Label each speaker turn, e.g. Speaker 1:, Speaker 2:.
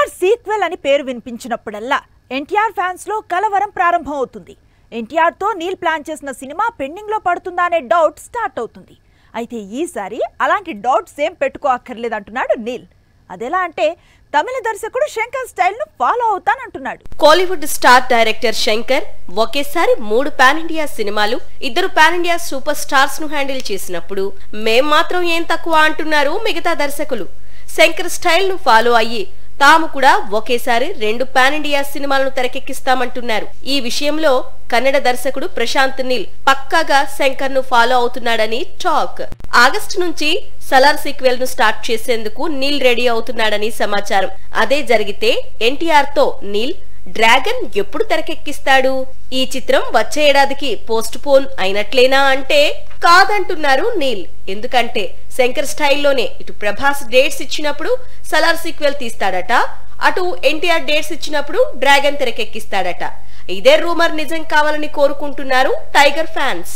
Speaker 1: Salaar sequel అని పేరు వినిపించినప్పుడల్లా NTR fans లో కలవరం ప్రారంభం అవుతుంది. ఎన్టీఆర్ తో నీల్ ప్లాన్ చేసిన సినిమా పెండింగ్ లో పడుతుందా అనే డౌట్ స్టార్ట్ అవుతుంది. అయితే ఈసారి అలాంటి డౌట్స్ ఏం పెట్టుకోక్కర్లేదంటున్నాడు నీల్. అదెలా అంటే తమిళ దర్శకుడు శంకర్ స్టైల్ ను ఫాలో అవుతానంటున్నాడు.
Speaker 2: కోలీవుడ్ స్టార్ డైరెక్టర్ శంకర్ ఒకేసారి 3 పాన్ ఇండియా సినిమాలు, 2 పాన్ ఇండియా సూపర్ స్టార్స్ ను హ్యాండిల్ చేసినప్పుడు మేం మాత్రం ఏం తక్కువ అంటున్నారు మిగతా దర్శకులు. శంకర్ స్టైల్ ను ఫాలో అయ్యి తాము కూడా ఒకేసారి 2 పాన్ ఇండియా సినిమాలను తెరకెక్కిస్తామంటున్నారు. ఈ విషయంలో కన్నడ దర్శకుడు ప్రశాంత్ నీల్ పక్కాగా శంకర్ ను ఫాలో అవుతున్నాడని టాక్. ఆగస్టు నుంచి సలార్ సీక్వెల్ ను స్టార్ట్ చేసేందుకు నీల్ రెడీ అవుతున్నాడని సమాచారం. అదే జరిగితే ఎన్టీఆర్ తో నీల్ డ్రాగన్ ఎప్పుడు తెరకెక్కిస్తాడు? ఈ చిత్రం వచ్చే ఏడాదికి పోస్ట్ పోన్ అయినట్లేనా అంటే కాదంటున్నారు నీల్. ఎందుకంటే శంకర్ స్టైల్లోనే ఇటు ప్రభాస్ డేట్స్ ఇచ్చినప్పుడు సలార్ సీక్వెల్ తీస్తాడట, అటు ఎన్టీఆర్ డేట్స్ ఇచ్చినప్పుడు డ్రాగన్ తెరకెక్కిస్తాడట. ఇదే రూమర్ నిజం కావాలని కోరుకుంటున్నారు టైగర్ ఫ్యాన్స్.